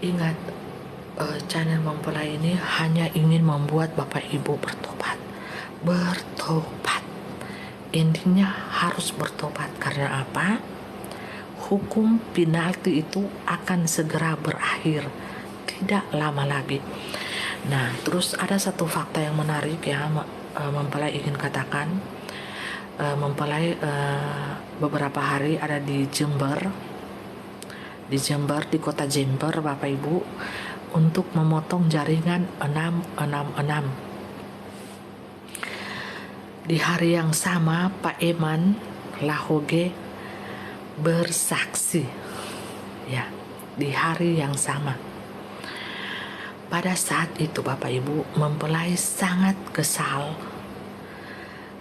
Ingat, channel mempelai ini hanya ingin membuat Bapak Ibu bertobat. Bertobat. Intinya harus bertobat. Karena apa? Hukum penalti itu akan segera berakhir. Tidak lama lagi. Nah, terus ada satu fakta yang menarik ya, mempelai ingin katakan. Mempelai beberapa hari ada di Jember, di kota Jember, Bapak Ibu, untuk memotong jaringan 666. Di hari yang sama, Pak Eman Lahoge bersaksi, ya, di hari yang sama. Pada saat itu Bapak Ibu, mempelai sangat kesal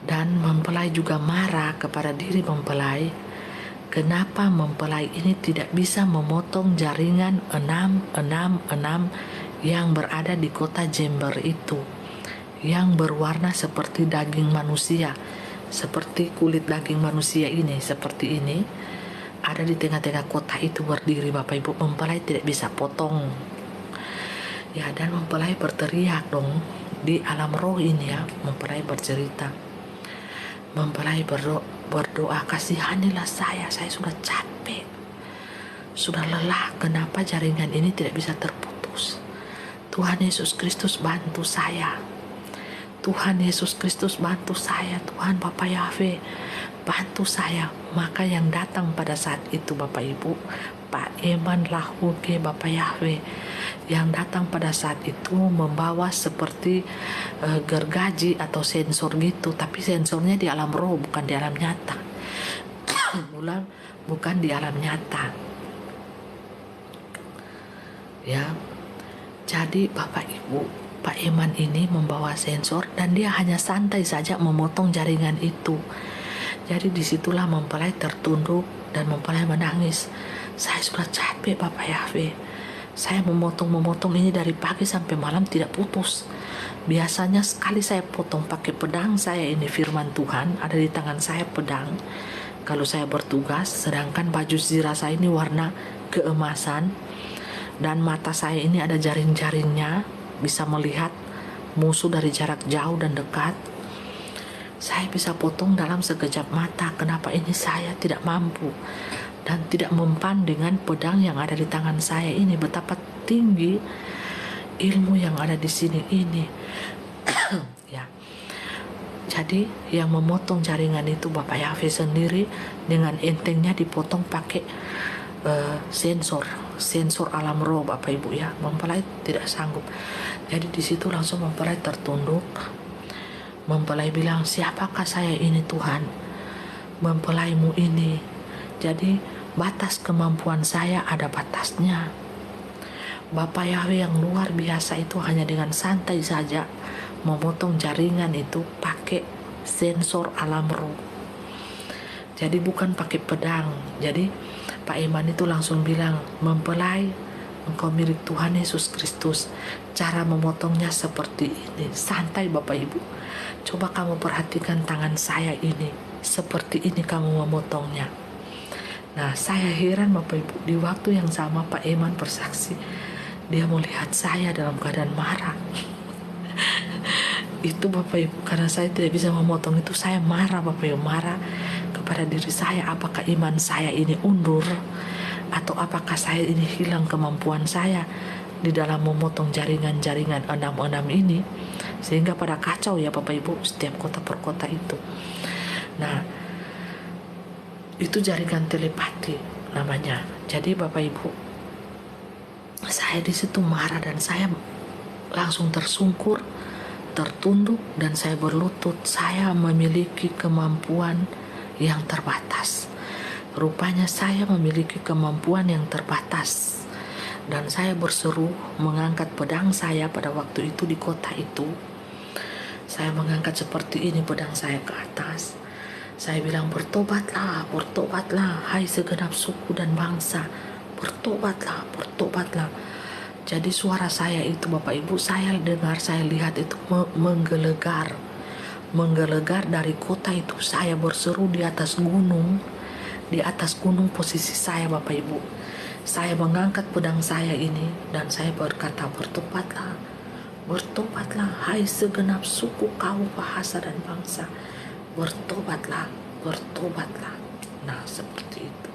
dan mempelai juga marah kepada diri mempelai. Kenapa mempelai ini tidak bisa memotong jaringan 666 yang berada di kota Jember itu, yang berwarna seperti daging manusia, seperti kulit daging manusia ini, seperti ini, ada di tengah-tengah kota itu berdiri Bapak Ibu. Mempelai tidak bisa potong. Ya, dan mempelai berteriak dong di alam roh ini ya. Mempelai bercerita, mempelai berdoa, kasihanilah saya sudah capek, sudah lelah, kenapa jaringan ini tidak bisa terputus. Tuhan Yesus Kristus bantu saya, Tuhan Yesus Kristus bantu saya, Tuhan Bapak Yahweh bantu saya. Maka yang datang pada saat itu Bapak Ibu, Pak Eman Lahoge Bapak Yahweh, yang datang pada saat itu membawa seperti gergaji atau sensor gitu, tapi sensornya di alam roh, bukan di alam nyata. Bukan di alam nyata. Ya. Jadi Bapak Ibu, Pak Eman ini membawa sensor dan dia hanya santai saja memotong jaringan itu. Jadi disitulah mempelai tertunduk dan mempelai menangis. Saya sudah capek Bapak Yahweh. Saya memotong ini dari pagi sampai malam tidak putus. Biasanya sekali saya potong pakai pedang, saya ini firman Tuhan, ada di tangan saya pedang kalau saya bertugas, sedangkan baju zirah saya ini warna keemasan, dan mata saya ini ada jaring-jaringnya, bisa melihat musuh dari jarak jauh dan dekat. Saya bisa potong dalam sekejap mata. Kenapa ini saya tidak mampu dan tidak mempan dengan pedang yang ada di tangan saya ini? Betapa tinggi ilmu yang ada di sini ini. Ya. Jadi yang memotong jaringan itu Bapak Yahweh sendiri, dengan entengnya dipotong pakai sensor alam roh Bapak Ibu ya. Mempelai tidak sanggup. Jadi di situ langsung mempelai tertunduk. Mempelai bilang, siapakah saya ini Tuhan? Mempelaimu ini. Jadi batas kemampuan saya ada batasnya. Bapak Yahweh yang luar biasa itu hanya dengan santai saja memotong jaringan itu pakai sensor alam roh. Jadi bukan pakai pedang. Jadi Pak Eman itu langsung bilang, mempelai, engkau milik Tuhan Yesus Kristus. Cara memotongnya seperti ini. Santai Bapak Ibu. Coba kamu perhatikan tangan saya ini. Seperti ini kamu memotongnya. Nah, saya heran Bapak Ibu. Di waktu yang sama Pak Eman bersaksi, dia melihat saya dalam keadaan marah. Itu Bapak Ibu, karena saya tidak bisa memotong itu, saya marah Bapak Ibu, marah kepada diri saya. Apakah iman saya ini undur, atau apakah saya ini hilang kemampuan saya di dalam memotong jaringan-jaringan 66 ini, sehingga pada kacau ya Bapak Ibu, setiap kota per kota itu. Nah, itu jaringan telepati namanya. Jadi Bapak Ibu, saya di situ marah dan saya langsung tersungkur, tertunduk, dan saya berlutut. Saya memiliki kemampuan yang terbatas. Rupanya saya memiliki kemampuan yang terbatas. Dan saya berseru mengangkat pedang saya pada waktu itu di kota itu. Saya mengangkat seperti ini pedang saya ke atas. Saya bilang, bertobatlah, bertobatlah, hai segenap suku dan bangsa. Bertobatlah, bertobatlah. Jadi suara saya itu Bapak Ibu, saya dengar, saya lihat itu menggelegar dari kota itu. Saya berseru di atas gunung posisi saya Bapak Ibu. Saya mengangkat pedang saya ini dan saya berkata, bertobatlah, bertobatlah hai segenap suku, kaum, bahasa dan bangsa. Bertobatlah, bertobatlah. Nah, seperti itu.